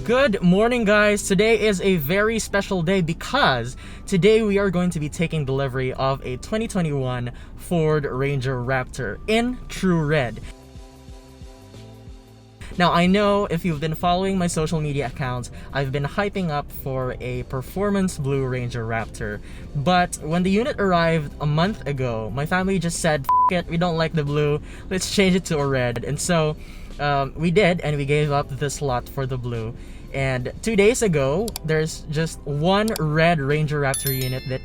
Good morning, guys. Today is a very special day because today we are going to be taking delivery of a 2021 Ford Ranger Raptor in true red. Now, I know if you've been following my social media accounts, I've been hyping up for a performance blue Ranger Raptor. But when the unit arrived a month ago, my family just said, "F it, we don't like the blue, let's change it to a red." And so we did, and we gave up the slot for the blue. And 2 days ago, there's just one red Ranger Raptor unit that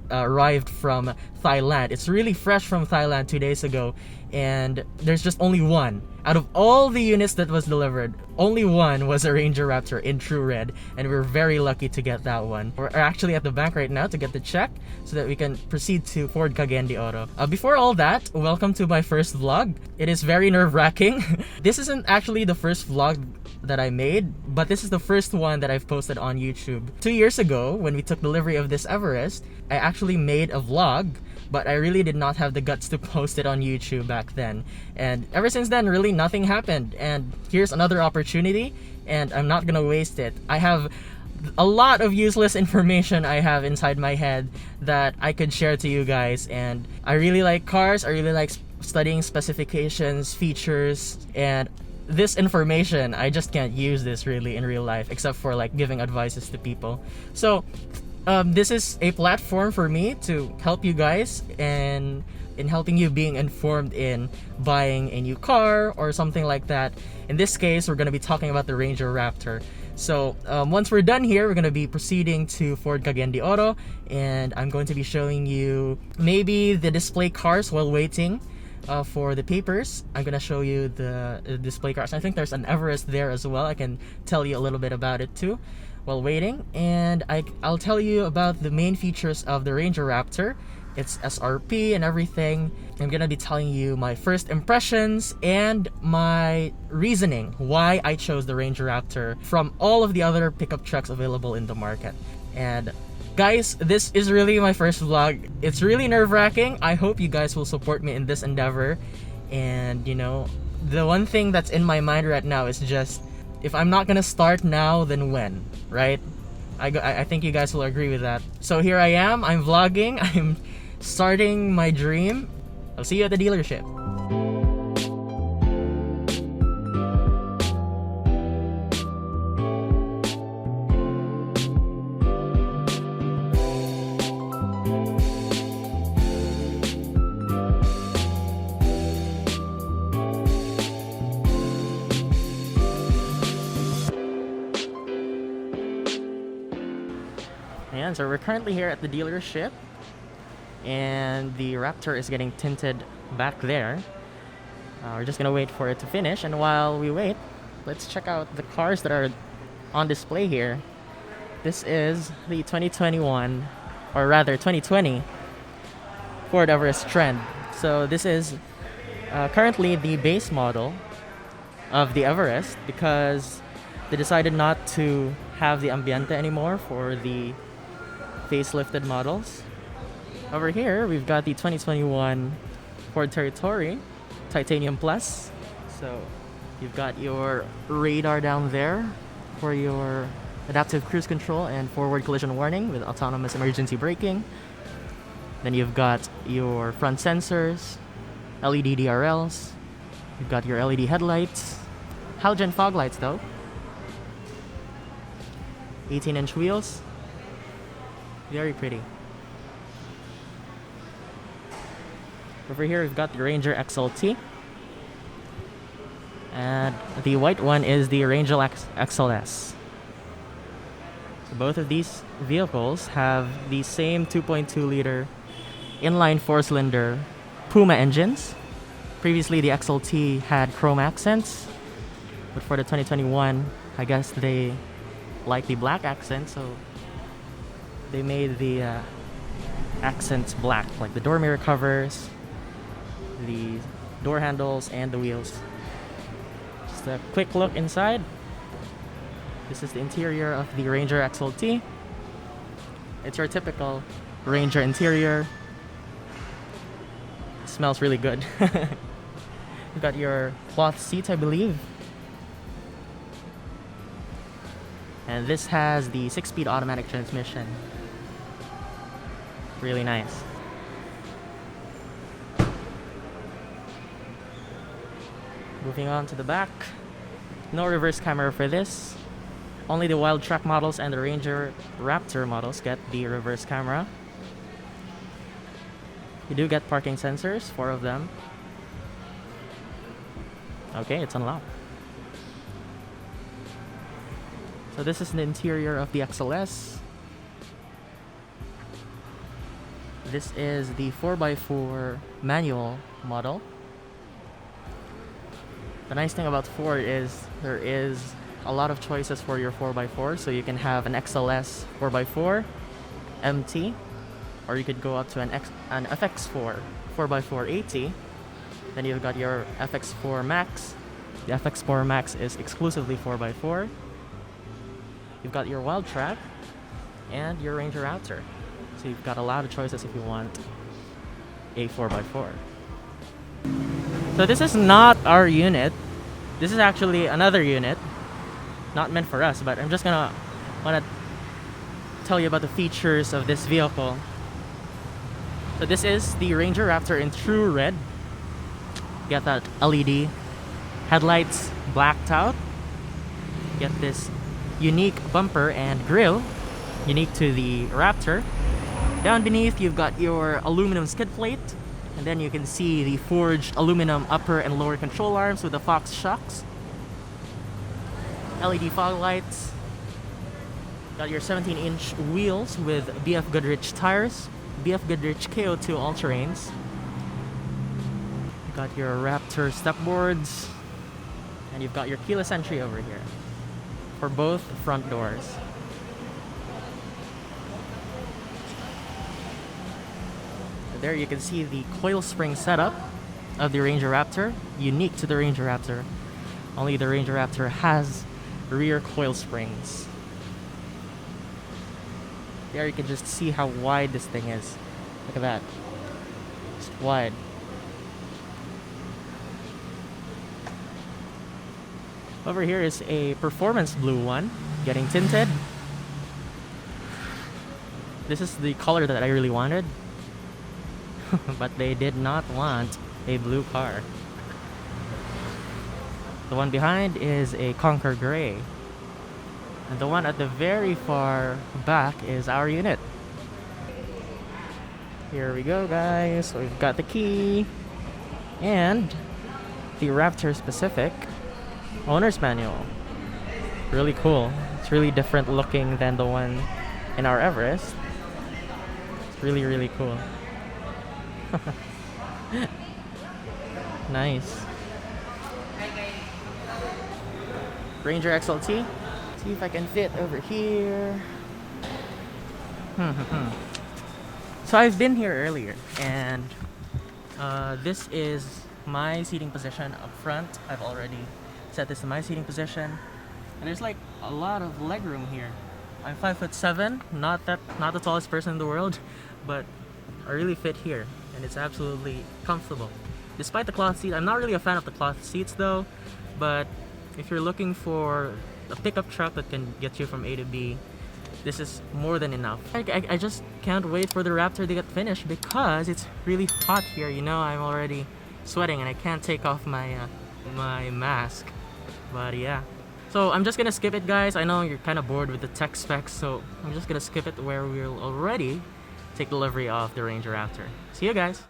arrived from Thailand. It's really fresh from Thailand 2 days ago, and there's just only one. Out of all the units that was delivered, only one was a Ranger Raptor in true red, and we're very lucky to get that one. We're actually at the bank right now to get the check so that we can proceed to FulgentGaray Auto. Before all that, welcome to my first vlog. It is very nerve-wracking. This isn't actually the first vlog that I made, but this is the first one that I've posted on YouTube. 2 years ago, when we took delivery of this Everest, I actually made a vlog, but I really did not have the guts to post it on YouTube back then. And ever since then, really nothing happened. And here's another opportunity, and I'm not gonna waste it. I have a lot of useless information I have inside my head that I could share to you guys. And I really like cars, I really like studying specifications, features, and this information, I just can't use this really in real life, except for like giving advices to people. So this is a platform for me to help you guys and in helping you being informed in buying a new car or something like that. In this case, we're going to be talking about the Ranger Raptor. So once we're done here, we're going to be proceeding to FulgentGaray Auto, and I'm going to be showing you maybe the display cars while waiting for the papers. I'm gonna show you the display cars. I think there's an Everest there as well. I can tell you a little bit about it too while waiting, and I'll tell you about the main features of the Ranger Raptor, its SRP and everything. I'm gonna be telling you my first impressions and my reasoning why I chose the Ranger Raptor from all of the other pickup trucks available in the market. And guys, this is really my first vlog. It's really nerve-wracking. I hope you guys will support me in this endeavor. And you know, the one thing that's in my mind right now is just, if I'm not gonna start now, then when, right? I think you guys will agree with that. So here I am, I'm vlogging, I'm starting my dream. I'll see you at the dealership. Ayan, so we're currently here at the dealership, and the Raptor is getting tinted back there. We're just gonna wait for it to finish, and while we wait, let's check out the cars that are on display here. This is the 2021, or rather 2020 Ford Everest Trend. So this is currently the base model of the Everest because they decided not to have the Ambiente anymore for the facelifted models. Over here, we've got the 2021 Ford Territory Titanium Plus. So you've got your radar down there for your adaptive cruise control and forward collision warning with autonomous emergency braking. Then you've got your front sensors, LED DRLs. You've got your LED headlights, halogen fog lights though. 18-inch wheels. Very pretty. Over here we've got the Ranger XLT, and the white one is the Ranger XLS. So both of these vehicles have the same 2.2 liter inline 4-cylinder Puma engines. Previously the XLT had chrome accents, but for the 2021, I guess they like the black accent, so they made the accents black, like the door mirror covers, the door handles, and the wheels. Just a quick look inside. This is the interior of the Ranger XLT. It's your typical Ranger interior. It smells really good. You've got your cloth seats, I believe. And this has the 6-speed automatic transmission. Really nice. Moving on to the back. No reverse camera for this. Only the Wild Track models and the Ranger Raptor models get the reverse camera. You do get parking sensors, 4 of them. Okay, it's unlocked. So this is the interior of the XLS. This is the 4x4 manual model. The nice thing about Ford is there is a lot of choices for your 4x4. So you can have an XLS 4x4 MT, or you could go up to an FX4 4x4 AT. Then you've got your FX4 Max. The FX4 Max is exclusively 4x4. You've got your Wild Track and your Ranger Raptor. So you've got a lot of choices if you want a 4x4. So this is not our unit. This is actually another unit. Not meant for us, but I'm just gonna wanna tell you about the features of this vehicle. So this is the Ranger Raptor in true red. Get that LED headlights blacked out. Get this unique bumper and grille, unique to the Raptor. Down beneath, you've got your aluminum skid plate, and then you can see the forged aluminum upper and lower control arms with the Fox shocks. LED fog lights. Got your 17-inch wheels with BF Goodrich tires, BF Goodrich KO2 all-terrains. You got your Raptor step boards, and you've got your keyless entry over here for both front doors. There you can see the coil spring setup of the Ranger Raptor, unique to the Ranger Raptor. Only the Ranger Raptor has rear coil springs. There you can just see how wide this thing is. Look at that. It's wide. Over here is a performance blue one, getting tinted. This is the color that I really wanted. But they did not want a blue car. The one behind is a Conquer Gray. And the one at the very far back is our unit. Here we go, guys. So we've got the key and the Raptor specific owner's manual. Really cool. It's really different looking than the one in our Everest. It's really, really cool. Nice. Ranger XLT. See if I can fit over here. So I've been here earlier, and this is my seating position up front. I've already set this to my seating position, and there's like a lot of leg room here. I'm 5'7", not the tallest person in the world, but I really fit here, and it's absolutely comfortable. Despite the cloth seat, I'm not really a fan of the cloth seats though, but if you're looking for a pickup truck that can get you from A to B, this is more than enough. I just can't wait for the Raptor to get finished because it's really hot here. You know, I'm already sweating and I can't take off my my mask. But yeah. So I'm just gonna skip it, guys. I know you're kind of bored with the tech specs, so I'm just gonna skip it where we'll already take delivery of the Ranger Raptor. See you guys.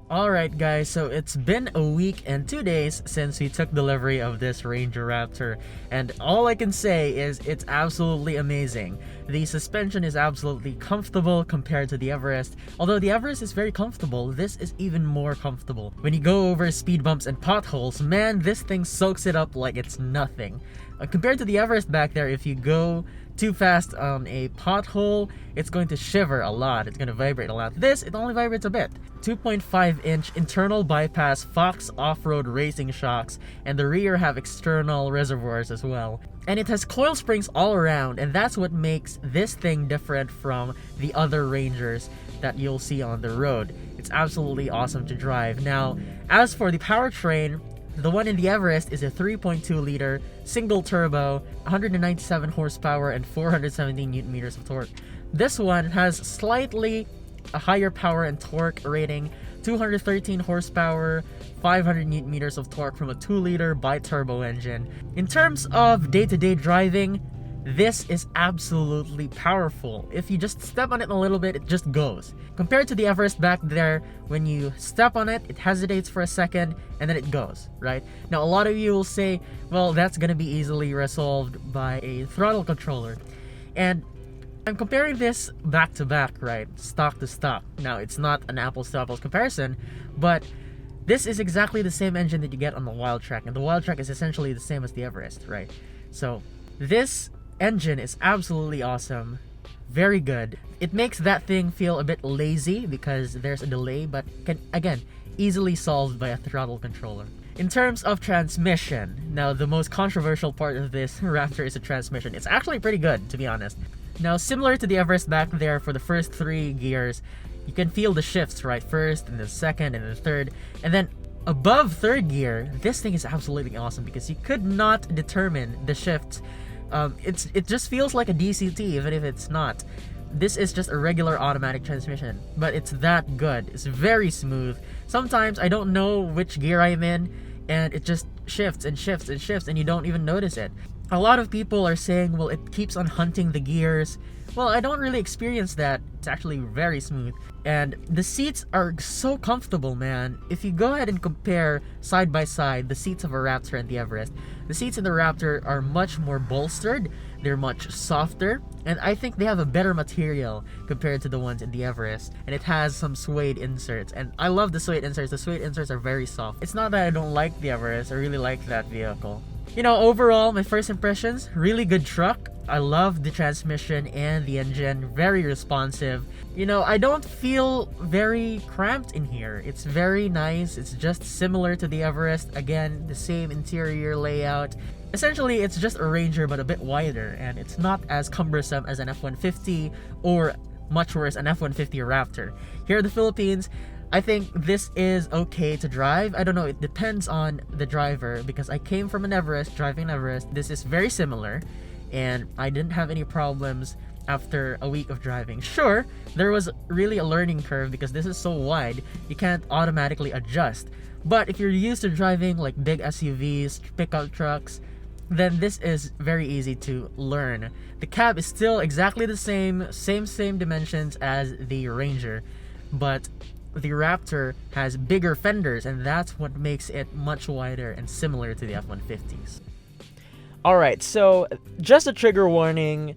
Alright guys, so it's been a week and 2 days since we took delivery of this Ranger Raptor, and all I can say is it's absolutely amazing. The suspension is absolutely comfortable compared to the Everest. Although the Everest is very comfortable, this is even more comfortable. When you go over speed bumps and potholes, man, this thing soaks it up like it's nothing. Compared to the Everest back there, if you go too fast on a pothole, it's going to shiver a lot. It's going to vibrate a lot. This, it only vibrates a bit. 2.5-inch internal bypass Fox off-road racing shocks, and the rear have external reservoirs as well. And it has coil springs all around, and that's what makes this thing different from the other Rangers that you'll see on the road. It's absolutely awesome to drive. Now, as for the powertrain, the one in the Everest is a 3.2-liter single turbo, 197 horsepower and 417 newton meters of torque. This one has slightly a higher power and torque rating, 213 horsepower, 500 newton meters of torque from a 2-liter bi-turbo engine. In terms of day-to-day driving, this is absolutely powerful. If you just step on it a little bit, it just goes. Compared to the Everest back there, when you step on it, it hesitates for a second, and then it goes, right? Now, a lot of you will say, well, that's gonna be easily resolved by a throttle controller. And I'm comparing this back to back, right? Stock to stock. Now, it's not an apples to apples comparison, but this is exactly the same engine that you get on the Wildtrak, and the Wildtrak is essentially the same as the Everest, right? So, this engine is absolutely awesome, very good. It makes that thing feel a bit lazy because there's a delay, but can, again, easily solved by a throttle controller. In terms of transmission, now the most controversial part of this Raptor is the transmission. It's actually pretty good, to be honest. Now, similar to the Everest back there, for the first 3 gears, you can feel the shifts, right? First, and the second, and the third, and then above 3rd gear, this thing is absolutely awesome because you could not determine the shifts. It just feels like a DCT, even if it's not. This is just a regular automatic transmission, but it's that good. It's very smooth. Sometimes I don't know which gear I'm in, and it just shifts and shifts and shifts, and you don't even notice it. A lot of people are saying, well, it keeps on hunting the gears. Well, I don't really experience that. It's actually very smooth. And the seats are so comfortable, man. If you go ahead and compare side by side the seats of a Raptor and the Everest, the seats in the Raptor are much more bolstered, they're much softer, and I think they have a better material compared to the ones in the Everest. And it has some suede inserts, and I love the suede inserts. The suede inserts are very soft. It's not that I don't like the Everest, I really like that vehicle. You know, overall, my first impressions, really good truck. I love the transmission and the engine, very responsive. You know, I don't feel very cramped in here. It's very nice. It's just similar to the Everest. Again, the same interior layout. Essentially, it's just a Ranger but a bit wider, and it's not as cumbersome as an F-150 or much worse, an F-150 Raptor. Here in the Philippines, I think this is okay to drive. I don't know, it depends on the driver because I came from an Everest, driving an Everest. This is very similar, and I didn't have any problems after a week of driving. Sure, there was really a learning curve because this is so wide, you can't automatically adjust. But if you're used to driving like big SUVs, pickup trucks, then this is very easy to learn. The cab is still exactly the same dimensions as the Ranger, but the Raptor has bigger fenders, and that's what makes it much wider and similar to the F-150s. Alright, so just a trigger warning.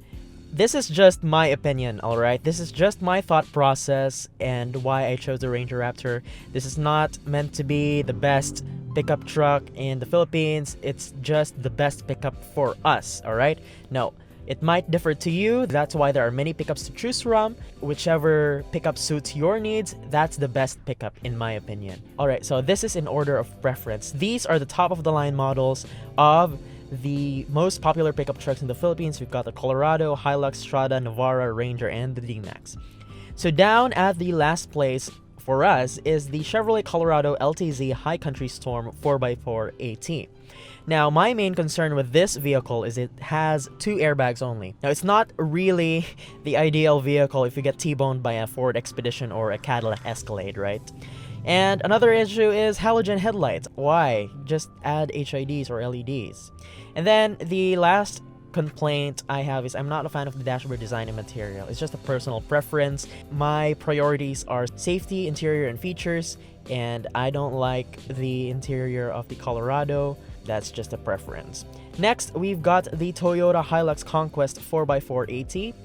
This is just my opinion, alright? This is just my thought process and why I chose the Ranger Raptor. This is not meant to be the best pickup truck in the Philippines. It's just the best pickup for us, alright? No. It might differ to you, that's why there are many pickups to choose from. Whichever pickup suits your needs, that's the best pickup in my opinion. Alright, so this is in order of preference. These are the top of the line models of the most popular pickup trucks in the Philippines. We've got the Colorado, Hilux, Strada, Navara, Ranger, and the D-Max. So down at the last place for us is the Chevrolet Colorado LTZ High Country Storm 4x4 AT. Now, my main concern with this vehicle is it has 2 airbags only. Now, it's not really the ideal vehicle if you get T-boned by a Ford Expedition or a Cadillac Escalade, right? And another issue is halogen headlights. Why? Just add HIDs or LEDs. And then the last complaint I have is I'm not a fan of the dashboard design and material. It's just a personal preference. My priorities are safety, interior, and features, and I don't like the interior of the Colorado. That's just a preference. Next, we've got the Toyota Hilux Conquest 4x4 AT.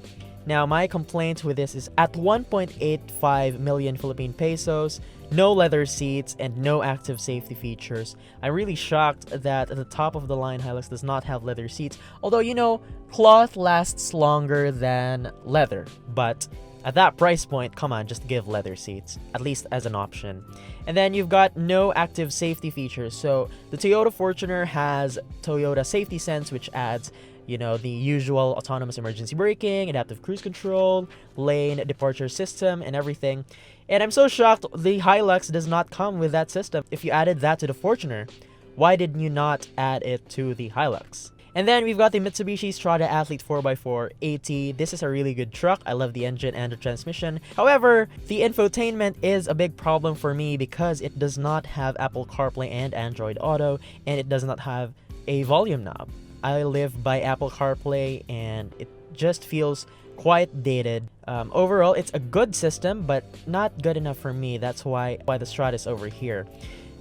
Now, my complaint with this is at 1.85 million Philippine pesos, no leather seats, and no active safety features. I'm really shocked that the top of the line Hilux does not have leather seats. Although, you know, cloth lasts longer than leather. But at that price point, come on, just give leather seats, at least as an option. And then you've got no active safety features. So the Toyota Fortuner has Toyota Safety Sense, which adds, you know, the usual autonomous emergency braking, adaptive cruise control, lane departure system, and everything. And I'm so shocked the Hilux does not come with that system. If you added that to the Fortuner, why did you not add it to the Hilux? And then we've got the Mitsubishi Strada Athlete 4x4 AT. This is a really good truck. I love the engine and the transmission. However, the infotainment is a big problem for me because it does not have Apple CarPlay and Android Auto, and it does not have a volume knob. I live by Apple CarPlay, and it just feels quite dated. Overall, it's a good system, but not good enough for me. That's why the Strada is over here.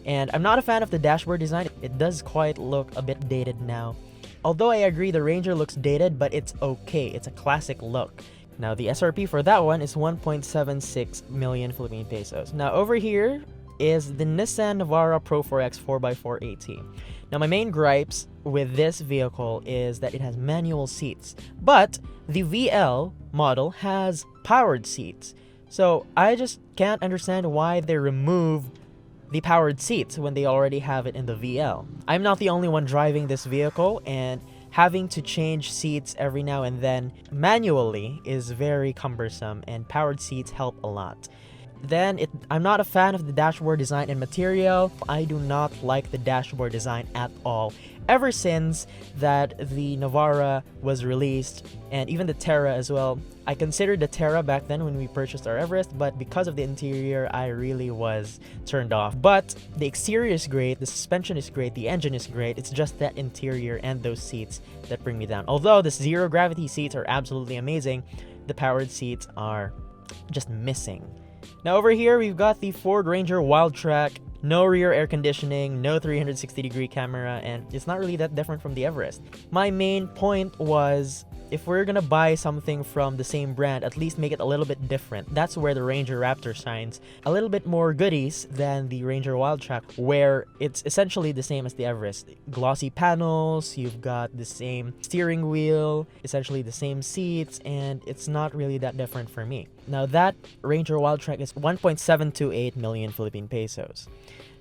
And I'm not a fan of the dashboard design. It does quite look a bit dated now. Although I agree the Ranger looks dated, but it's okay. It's a classic look. Now, the SRP for that one is 1.76 million Philippine pesos. Now, over here is the Nissan Navara Pro 4X 4x4 AT. Now, my main gripes with this vehicle is that it has manual seats, but the VL model has powered seats. So I just can't understand why they remove the powered seats when they already have it in the VL. I'm not the only one driving this vehicle, and having to change seats every now and then manually is very cumbersome, and powered seats help a lot. Then I'm not a fan of the dashboard design and material. I do not like the dashboard design at all. Ever since that the Navara was released, and even the Terra as well, I considered the Terra back then when we purchased our Everest, but because of the interior, I really was turned off. But the exterior is great, the suspension is great, the engine is great. It's just that interior and those seats that bring me down. Although the zero gravity seats are absolutely amazing, the powered seats are just missing. Now over here, we've got the Ford Ranger Wildtrak. No rear air conditioning, no 360-degree camera, and it's not really that different from the Everest. My main point was, if we're gonna buy something from the same brand, at least make it a little bit different. That's where the Ranger Raptor shines. A little bit more goodies than the Ranger Wildtrak, where it's essentially the same as the Everest. Glossy panels, you've got the same steering wheel, essentially the same seats, and it's not really that different for me. Now that Ranger Wildtrak is 1.728 million Philippine pesos.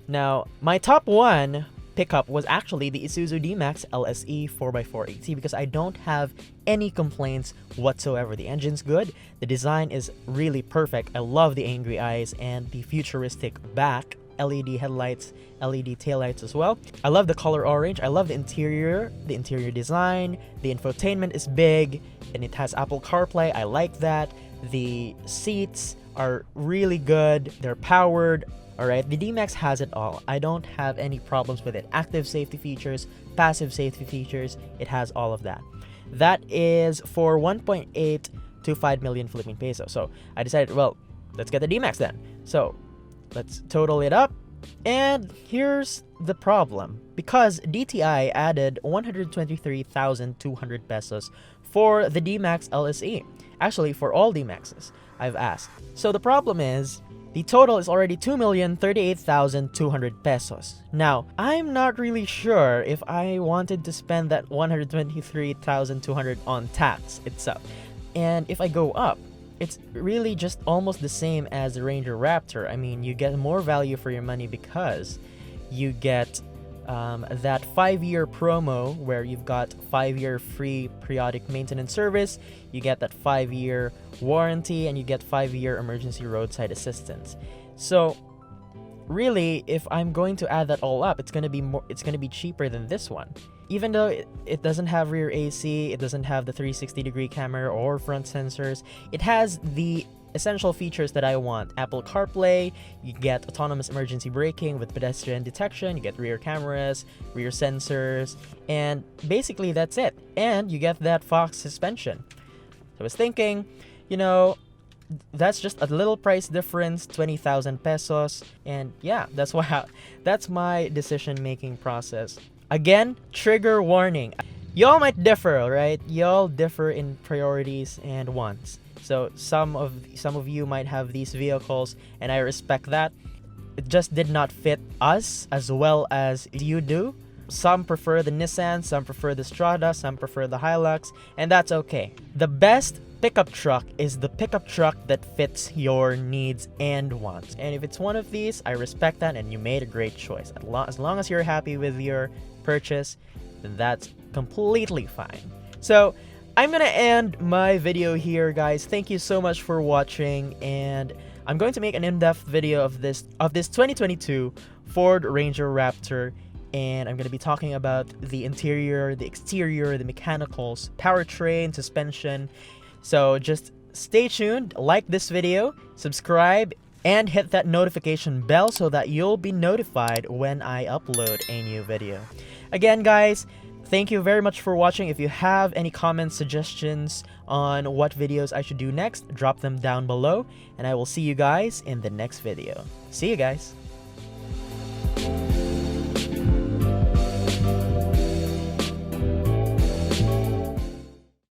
Now, my top one pickup was actually the Isuzu D-Max LSE 4x4 AT because I don't have any complaints whatsoever. The engine's good, the design is really perfect. I love the angry eyes and the futuristic back, LED headlights, LED taillights as well. I love the color orange. I love the interior design. The infotainment is big and it has Apple CarPlay. I like that. The seats are really good. They're powered. Alright, the D-Max has it all. I don't have any problems with it. Active safety features, passive safety features, it has all of that. That is for 1.825 million Philippine pesos. So I decided, well, let's get the D-Max then. So let's total it up. And here's the problem. Because DTI added 123,200 pesos for the D-Max LSE. Actually, for all D-Maxes, I've asked. So the problem is, the total is already 2,038,200 pesos. Now, I'm not really sure if I wanted to spend that 123,200 on tax itself. And if I go up, it's really just almost the same as the Ranger Raptor. I mean, you get more value for your money because you get that 5-year promo where you've got 5-year free periodic maintenance service, you get that 5-year warranty, and you get 5-year emergency roadside assistance. So really, if I'm going to add that all up, it's gonna be cheaper than this one. Even though it doesn't have rear AC, it doesn't have the 360-degree camera or front sensors, it has the essential features that I want. Apple CarPlay, you get autonomous emergency braking with pedestrian detection, you get rear cameras, rear sensors, and basically that's it. And you get that Fox suspension. So I was thinking, you know, that's just a little price difference, 20,000 pesos, and yeah, that's my decision-making process. Again, trigger warning. Y'all might differ, right? Y'all differ in priorities and wants. So some of you might have these vehicles, and I respect that. It just did not fit us as well as you do. Some prefer the Nissan, some prefer the Strada, some prefer the Hilux, and that's okay. The best pickup truck is the pickup truck that fits your needs and wants. And if it's one of these, I respect that, and you made a great choice. As long as you're happy with your purchase, then that's completely fine. So I'm gonna end my video here, guys. Thank you so much for watching, and I'm going to make an in-depth video of this 2022 Ford Ranger Raptor, and I'm going to be talking about the interior, the exterior, the mechanicals, powertrain, suspension. So just stay tuned, like this video, subscribe, and hit that notification bell so that you'll be notified when I upload a new video. Again, guys, thank you very much for watching. If you have any comments, suggestions on what videos I should do next, drop them down below, and I will see you guys in the next video. See you guys!